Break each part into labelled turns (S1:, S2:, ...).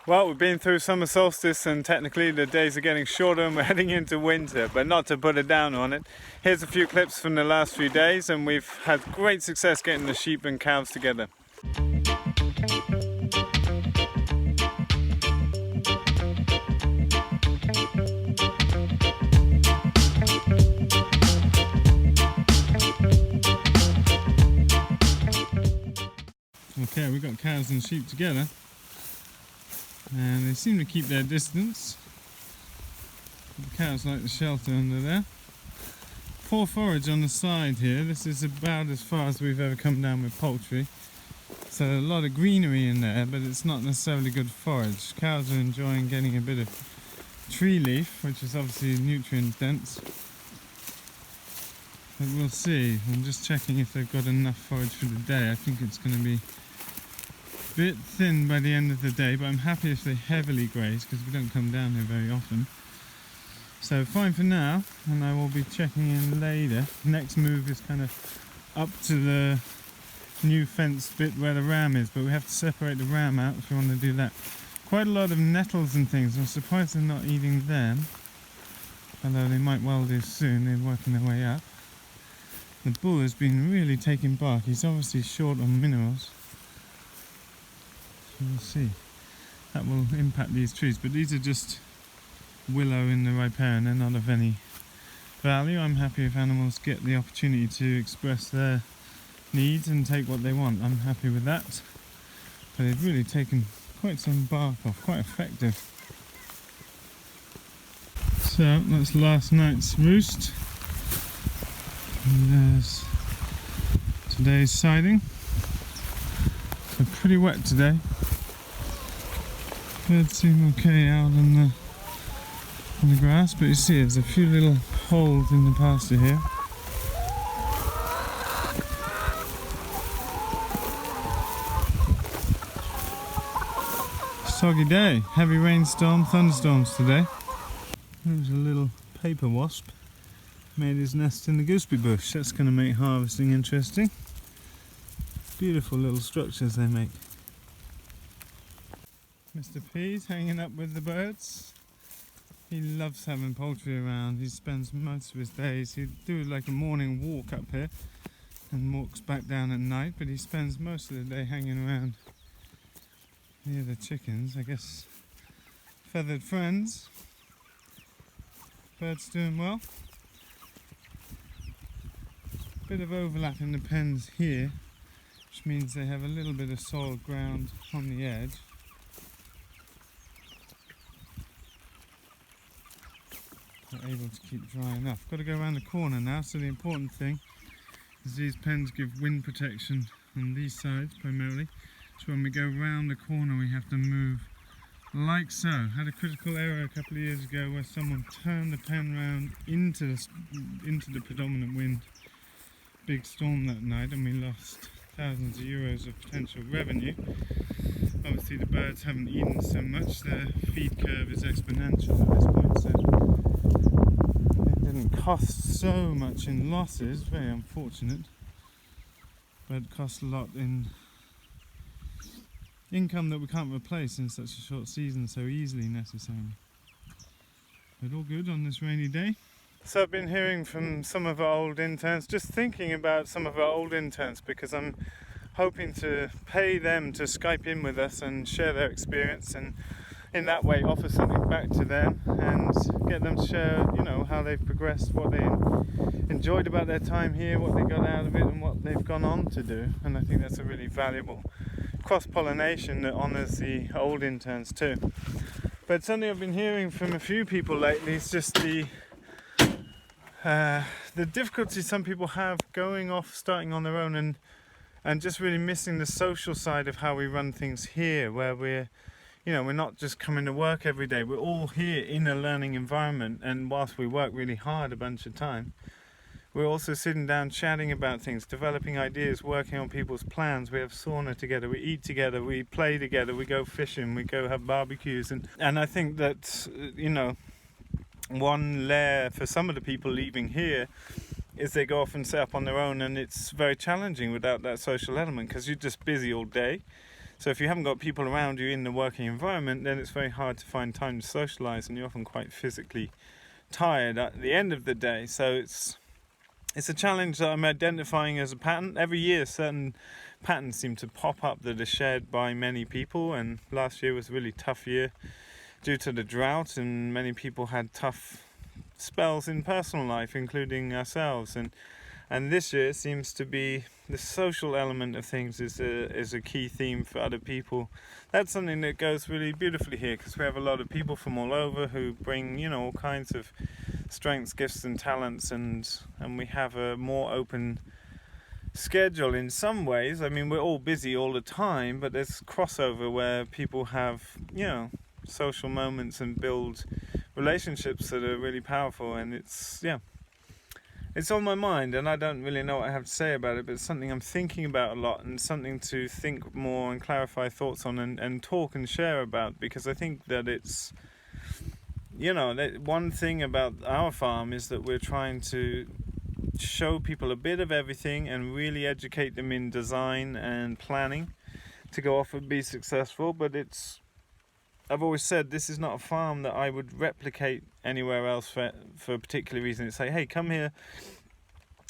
S1: Well, we've been through summer solstice and technically the days are getting shorter and we're heading into winter, but not to put it down on it. Here's a few clips from the last few days and we've had great success getting the sheep and cows together. Okay, we've got cows and sheep together. And they seem to keep their distance. The cows like the shelter under there. Poor forage on the side here. This is about as far as we've ever come down with poultry. So a lot of greenery in there, but it's not necessarily good forage. Cows are enjoying getting a bit of tree leaf, which is obviously nutrient dense. But we'll see. I'm just checking if they've got enough forage for the day. I think it's going to be bit thin by the end of the day, but I'm happy if they heavily graze because we don't come down here very often. So fine for now, and I will be checking in later. Next move is kind of up to the new fenced bit where the ram is, but we have to separate the ram out if we want to do that. Quite a lot of nettles and things. I'm surprised they're not eating them, although they might well do soon. They're working their way up. The bull has been really taking bark. He's obviously short on minerals. We'll see. That will impact these trees, but these are just willow in the riparian. They're not of any value. I'm happy if animals get the opportunity to express their needs and take what they want. I'm happy with that. But they've really taken quite some bark off, quite effective. So that's last night's roost. And there's today's siding. So pretty wet today. Birds seem okay out on the grass, but you see there's a few little holes in the pasture here. Soggy day, heavy rainstorm, thunderstorms today. There's a little paper wasp, made his nest in the gooseberry bush. That's going to make harvesting interesting. Beautiful little structures they make. Mr. P's hanging up with the birds. He loves having poultry around. He spends most of his days, he'd do like a morning walk up here and walks back down at night, but he spends most of the day hanging around near the chickens. I guess feathered friends. Birds doing well. Bit of overlap in the pens here, which means they have a little bit of soiled ground on the edge. They're able to keep dry enough. Got to go around the corner now, so the important thing is these pens give wind protection on these sides primarily. So when we go round the corner we have to move like so. Had a critical error a couple of years ago where someone turned the pen round into the predominant wind. Big storm that night and we lost thousands of euros of potential revenue. Obviously the birds haven't eaten so much, their feed curve is exponential at this point, so it didn't cost so much in losses, very unfortunate, but it cost a lot in income that we can't replace in such a short season so easily necessarily. But all good on this rainy day. So I've been hearing from some of our old interns, just thinking about some of our old interns because I'm hoping to pay them to Skype in with us and share their experience and in that way offer something back to them and get them to share, you know, how they've progressed, what they enjoyed about their time here, what they got out of it and what they've gone on to do. And I think that's a really valuable cross-pollination that honours the old interns too. But something I've been hearing from a few people lately is just the difficulty some people have going off, starting on their own and just really missing the social side of how we run things here, where we're not just coming to work every day. We're all here in a learning environment, and whilst we work really hard a bunch of time, we're also sitting down chatting about things, developing ideas, working on people's plans. We have sauna together, we eat together, we play together, we go fishing, we go have barbecues, and I think that, you know, one layer for some of the people leaving here is they go off and set up on their own, and it's very challenging without that social element because you're just busy all day. So if you haven't got people around you in the working environment, then it's very hard to find time to socialise, and you're often quite physically tired at the end of the day. So it's a challenge that I'm identifying as a pattern. Every year certain patterns seem to pop up that are shared by many people, and last year was a really tough year due to the drought, and many people had tough spells in personal life, including ourselves, and this year seems to be the social element of things is a key theme for other people. That's something that goes really beautifully here, because we have a lot of people from all over who bring, you know, all kinds of strengths, gifts and talents, and we have a more open schedule in some ways. I mean, we're all busy all the time, but there's crossover where people have, you know, social moments and build relationships that are really powerful, and it's on my mind, and I don't really know what I have to say about it, but it's something I'm thinking about a lot, and something to think more and clarify thoughts on, and talk and share about, because I think that it's, you know, one thing about our farm is that we're trying to show people a bit of everything and really educate them in design and planning to go off and be successful. But I've always said this is not a farm that I would replicate anywhere else for a particular reason. It's like, hey, come here,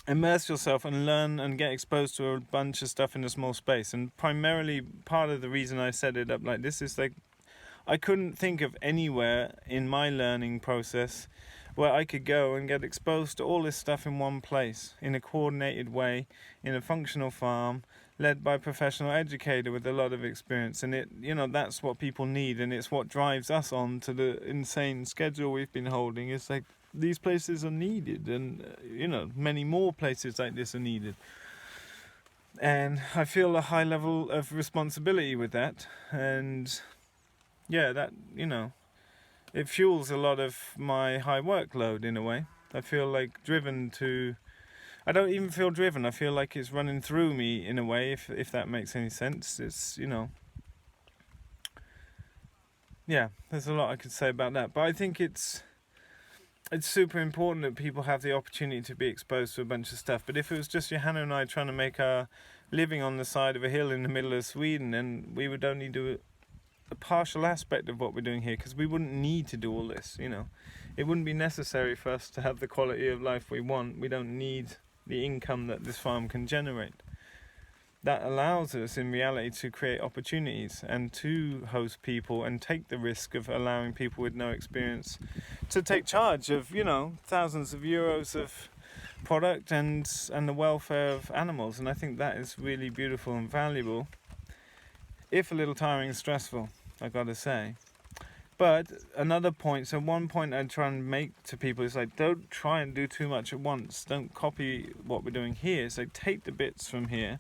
S1: immerse yourself and learn and get exposed to a bunch of stuff in a small space. And primarily part of the reason I set it up like this is like, I couldn't think of anywhere in my learning process where I could go and get exposed to all this stuff in one place, in a coordinated way, in a functional farm, led by a professional educator with a lot of experience. And it, you know, that's what people need, and it's what drives us on to the insane schedule we've been holding. It's like, these places are needed, and you know, many more places like this are needed. And I feel a high level of responsibility with that, and yeah, that, you know, it fuels a lot of my high workload in a way. I feel like driven to, I don't even feel driven, I feel like it's running through me in a way, if that makes any sense. It's, you know, yeah, there's a lot I could say about that, but I think it's super important that people have the opportunity to be exposed to a bunch of stuff. But if it was just Johanna and I trying to make our living on the side of a hill in the middle of Sweden, then we would only do a partial aspect of what we're doing here, because we wouldn't need to do all this, you know. It wouldn't be necessary for us to have the quality of life we want. We don't need the income that this farm can generate. That allows us in reality to create opportunities and to host people and take the risk of allowing people with no experience to take charge of, you know, thousands of euros of product and the welfare of animals. And I think that is really beautiful and valuable, if a little tiring and stressful, I gotta say. But another point, so one point I try and make to people is like, don't try and do too much at once. Don't copy what we're doing here. So take the bits from here,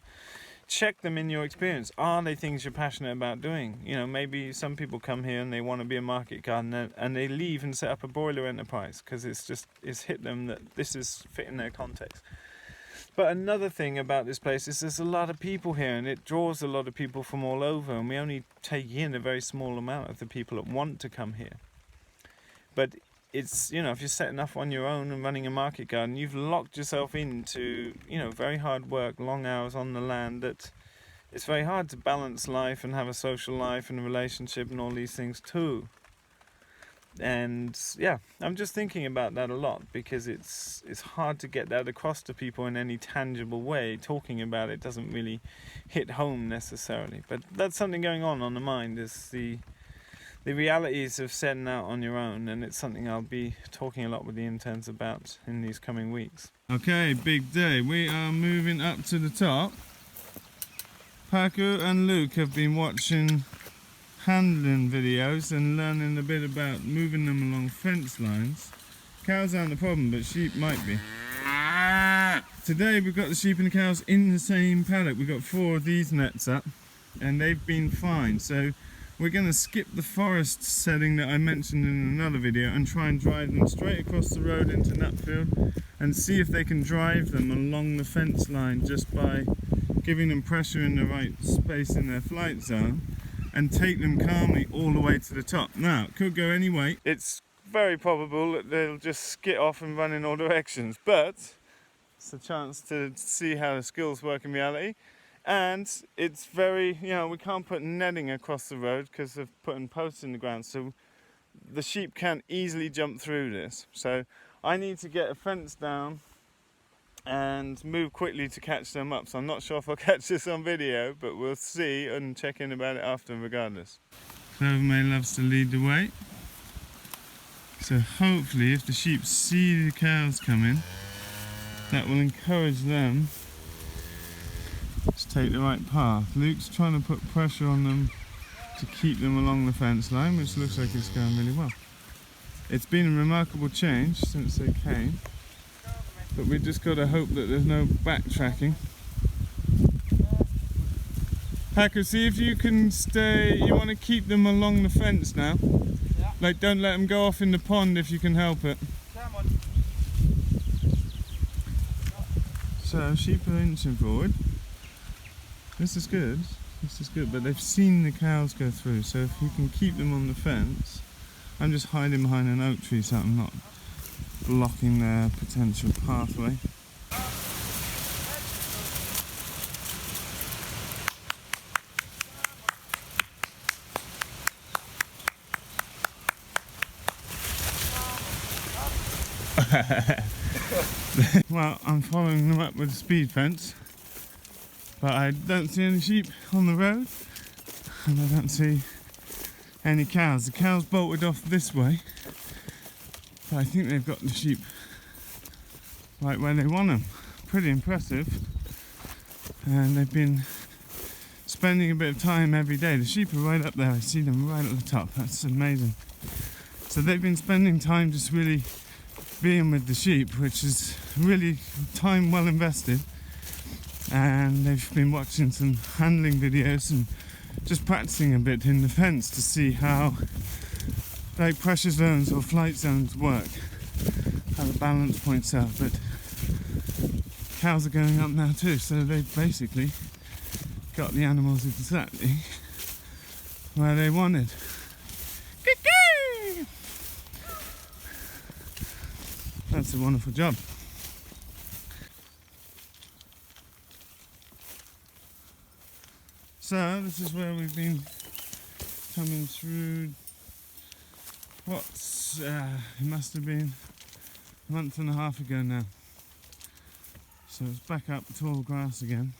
S1: check them in your experience. Are they things you're passionate about doing? You know, maybe some people come here and they want to be a market gardener, and they leave and set up a broiler enterprise because it's hit them that this is fit in their context. But another thing about this place is there's a lot of people here, and it draws a lot of people from all over, and we only take in a very small amount of the people that want to come here. But it's, you know, if you're setting up on your own and running a market garden, you've locked yourself into, you know, very hard work, long hours on the land, that it's very hard to balance life and have a social life and a relationship and all these things too. And yeah, I'm just thinking about that a lot, because it's hard to get that across to people in any tangible way. Talking about it doesn't really hit home necessarily, but that's something going on the mind, is the realities of setting out on your own, and it's something I'll be talking a lot with the interns about in these coming weeks. Okay, big day. We are moving up to the top. Paco and Luke have been watching handling videos and learning a bit about moving them along fence lines. Cows aren't the problem, but sheep might be. Today we've got the sheep and the cows in the same paddock. We've got 4 of these nets up, and they've been fine. So we're going to skip the forest setting that I mentioned in another video and try and drive them straight across the road into Nutfield and see if they can drive them along the fence line just by giving them pressure in the right space in their flight zone, and take them calmly all the way to the top. Now, it could go any way. It's very probable that they'll just skit off and run in all directions, but it's a chance to see how the skills work in reality. And it's very, you know, we can't put netting across the road because of putting posts in the ground, so the sheep can't easily jump through this. So I need to get a fence down and move quickly to catch them up. So I'm not sure if I'll catch this on video, but we'll see and check in about it after regardless. Clover May loves to lead the way. So hopefully if the sheep see the cows coming, that will encourage them to take the right path. Luke's trying to put pressure on them to keep them along the fence line, which looks like it's going really well. It's been a remarkable change since they came, but we've just got to hope that there's no backtracking. Hacker, see if you can stay, you want to keep them along the fence now? Yeah. Like, don't let them go off in the pond if you can help it. Come on. So, sheep are inching forward. This is good. This is good, but they've seen the cows go through, so if you can keep them on the fence, I'm just hiding behind an oak tree so I'm not blocking their potential pathway. Well, I'm following them up with a speed fence, but I don't see any sheep on the road, and I don't see any cows. The cows bolted off this way, but I think they've got the sheep right where they want them. Pretty impressive, and they've been spending a bit of time every day. The sheep are right up there, I see them right at the top. That's amazing. So they've been spending time just really being with the sheep, which is really time well invested, and they've been watching some handling videos and just practicing a bit in the fence to see how like pressure zones or flight zones work, how the balance points out. But cows are going up now too, so they've basically got the animals exactly where they wanted. That's a wonderful job. So this is where we've been coming through. It must have been a month and a half ago now. So it's back up tall grass again.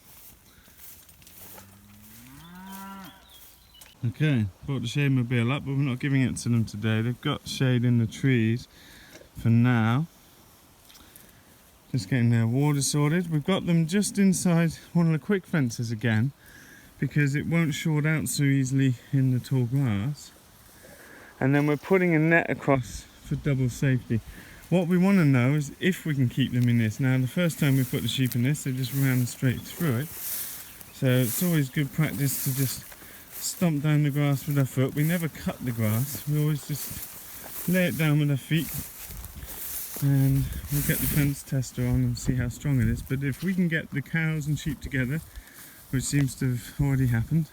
S1: Okay, brought the shade mobile up, but we're not giving it to them today. They've got shade in the trees for now. Just getting their water sorted. We've got them just inside one of the quick fences again, because it won't short out so easily in the tall grass. And then we're putting a net across for double safety. What we want to know is if we can keep them in this. Now, the first time we put the sheep in this, they just ran straight through it. So it's always good practice to just stomp down the grass with our foot. We never cut the grass. We always just lay it down with our feet. And we'll get the fence tester on and see how strong it is. But if we can get the cows and sheep together, which seems to have already happened,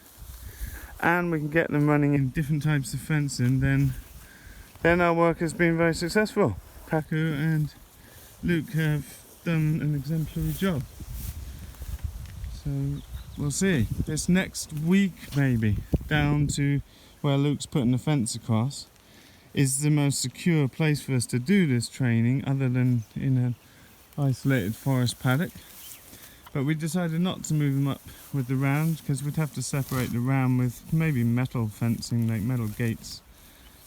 S1: and we can get them running in different types of fencing, then our work has been very successful. Paco and Luke have done an exemplary job. So we'll see. This next week maybe, down to where Luke's putting the fence across, is the most secure place for us to do this training other than in an isolated forest paddock. But we decided not to move them up with the round because we'd have to separate the ram with maybe metal fencing, like metal gates,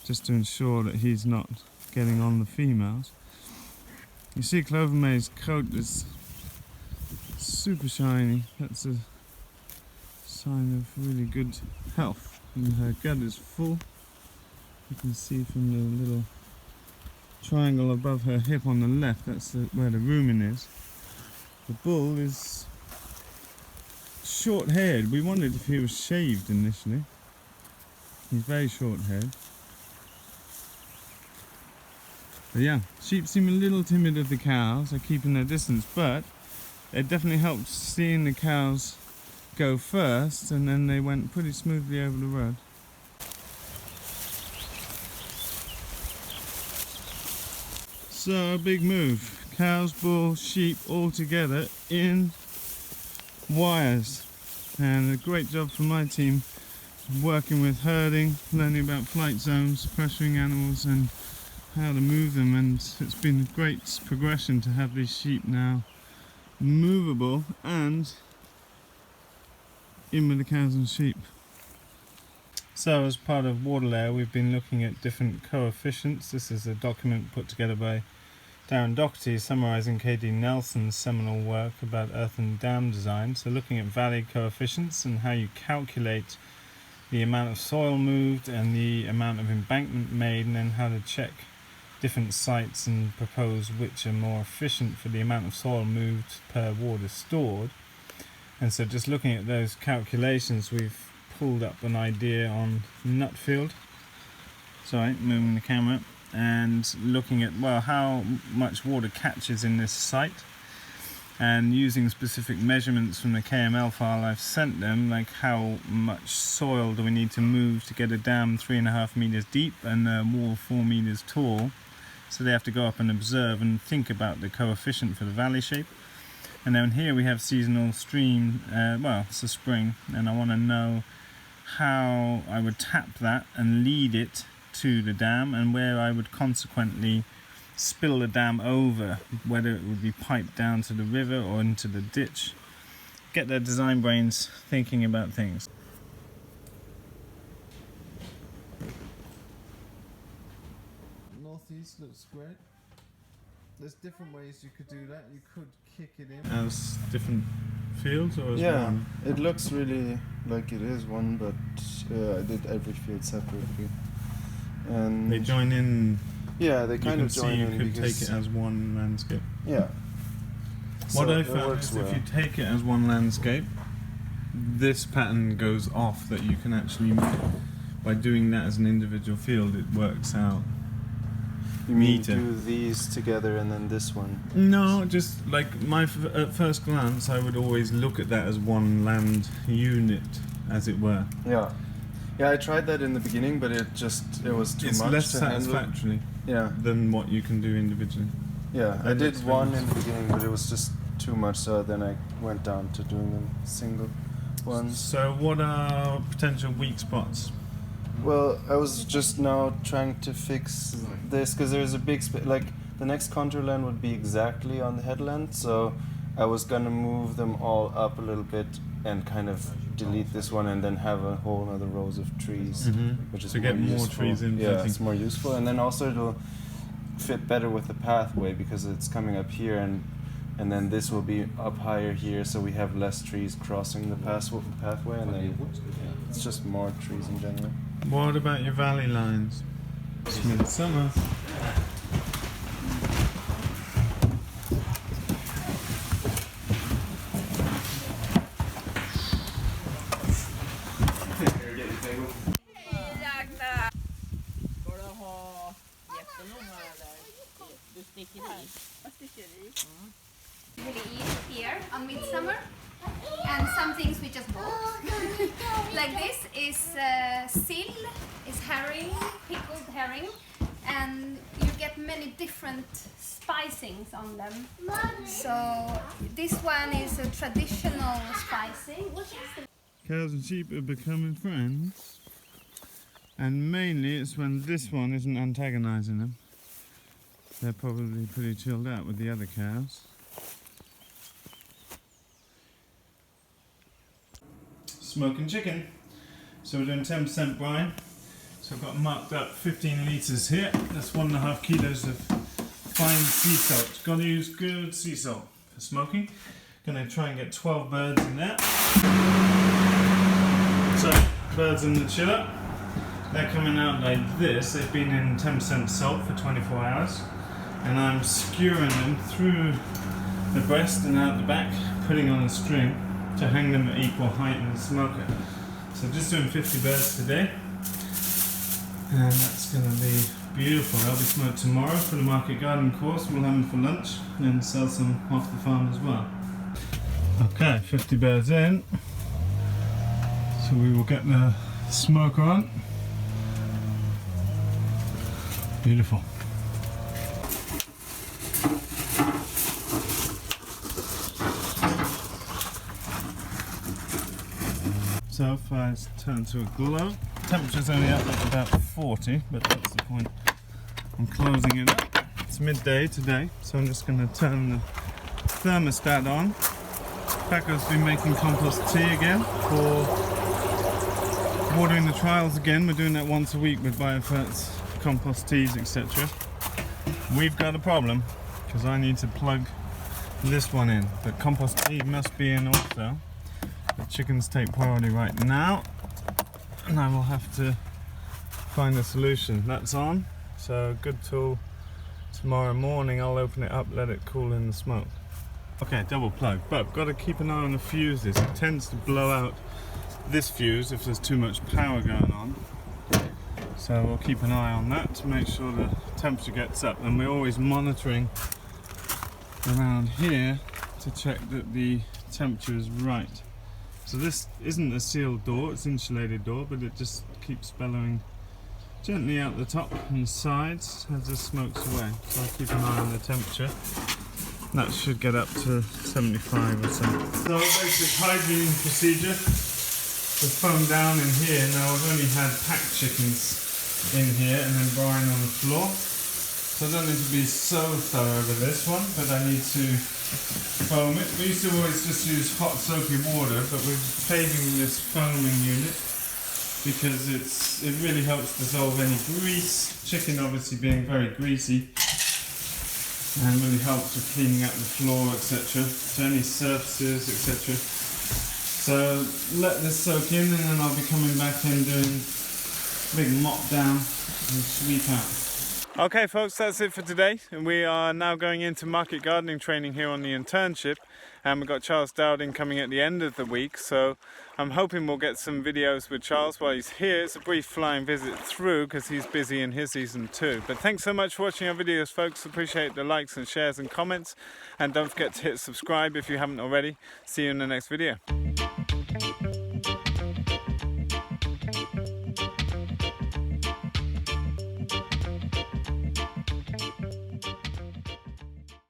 S1: just to ensure that he's not getting on the females. You see Clover May's coat is super shiny. That's a sign of really good health. And her gut is full. You can see from the little triangle above her hip on the left, that's where the rumen is. The bull is short-haired. We wondered if he was shaved initially. He's very short-haired. But yeah, sheep seem a little timid of the cows. They're keeping their distance, but it definitely helped seeing the cows go first, and then they went pretty smoothly over the road. So, a big move. Cows, bull, sheep all together in wires. and a great job from my team working with herding, learning about flight zones, pressuring animals and how to move them, and it's been a great progression to have these sheep now movable and in with the cows and sheep. So as part of water layer we've been looking at different coefficients. This is a document put together by Darren Doherty summarising K.D. Nelson's seminal work about earthen dam design. So looking at valley coefficients and how you calculate the amount of soil moved and the amount of embankment made, and then how to check different sites and propose which are more efficient for the amount of soil moved per water stored. And so just looking at those calculations, we've pulled up an idea on Nutfield, sorry, moving the camera, and looking at, well, how much water catches in this site, and using specific measurements from the KML file I've sent them, like how much soil do we need to move to get a dam 3.5 meters deep and a wall 4 meters tall. So they have to go up and observe and think about the coefficient for the valley shape. And then here we have seasonal stream, well, it's a spring, and I want to know how I would tap that and lead it to the dam, and where I would consequently spill the dam over, whether it would be piped down to the river or into the ditch. Get their design brains thinking about things. Northeast looks great. There's different ways you could do that. You could kick it in as different fields, or as one?
S2: It looks really like it is one, but I did every field separately. And
S1: they join in.
S2: Yeah, they kind of join in.
S1: You could take it as one landscape.
S2: Yeah.
S1: What I found is if you take it as one landscape, this pattern goes off that you can actually, by doing that as an individual field, it works out.
S2: You mean do these together and then this one?
S1: No, just like at first glance, I would always look at that as one land unit, as it were.
S2: Yeah. Yeah, I tried that in the beginning, but it was too much.
S1: It's less satisfactory than what you can do individually.
S2: Yeah, I did one in the beginning, but it was just too much, so then I went down to doing them single ones.
S1: So what are potential weak spots?
S2: Well, I was just now trying to fix this, because there's a big like the next contour land would be exactly on the headland, so I was gonna move them all up a little bit and kind of delete this one and then have a whole other rows of trees, which is
S1: to get more trees in.
S2: Yeah, it's more useful, and then also it'll fit better with the pathway because it's coming up here, and then this will be up higher here, so we have less trees crossing the pathway, and then it's just more trees in general.
S1: What about your valley lines? It's midsummer.
S3: We eat here on Midsummer, and some things we just bought. Like this is sill, is herring, pickled herring, and you get many different spicings on them. So this one is a traditional spicing.
S1: Cows and sheep are becoming friends, and mainly it's when this one isn't antagonizing them. They're probably pretty chilled out with the other cows. Smoking chicken. So we're doing 10% brine. So I've got marked up 15 litres here. That's 1.5 kilos of fine sea salt. Got to use good sea salt for smoking. Gonna try and get 12 birds in there. So birds in the chiller. They're coming out like this. They've been in 10% salt for 24 hours. And I'm skewering them through the breast and out the back, putting on a string to hang them at equal height in the smoker. So just doing 50 birds today, and that's going to be beautiful. They'll be smoked tomorrow for the market garden course. We'll have them for lunch and sell some off the farm as well. Okay, 50 birds in, so we will get the smoker on. Beautiful. So far it's turned to a glow. Temperature's only up at about 40, but that's the point. I'm closing it up. It's midday today, so I'm just going to turn the thermostat on. Paco's been making compost tea again for watering the trials again. We're doing that once a week with Biofert's compost teas, etc. We've got a problem because I need to plug this one in. The compost tea must be in also. The chickens take priority right now, and I will have to find a solution. That's on, so good till tomorrow morning. I'll open it up, let it cool in the smoke. Okay, double plug, but got to keep an eye on the fuses. It tends to blow out this fuse if there's too much power going on. So we'll keep an eye on that to make sure the temperature gets up. And we're always monitoring around here to check that the temperature is right. So this isn't a sealed door, it's an insulated door, but it just keeps bellowing gently out the top and the sides as it smokes away. So I'll keep an eye on the temperature. That should get up to 75 or so. So basic hygiene procedure. The foam down in here. Now I've only had packed chickens in here and then brine on the floor. So I don't need to be so thorough with this one, but I need to foam it. We used to always just use hot soapy water, but we're paving this foaming unit because it really helps dissolve any grease. Chicken obviously being very greasy, and really helps with cleaning up the floor, etc. So any surfaces, etc. So let this soak in, and then I'll be coming back and doing a big mop down and sweep out. Okay folks, that's it for today, and we are now going into market gardening training here on the internship, and we've got Charles Dowding coming at the end of the week, so I'm hoping we'll get some videos with Charles while he's here. It's a brief flying visit through because he's busy in his season too. But thanks so much for watching our videos folks, appreciate the likes and shares and comments, and don't forget to hit subscribe if you haven't already. See you in the next video.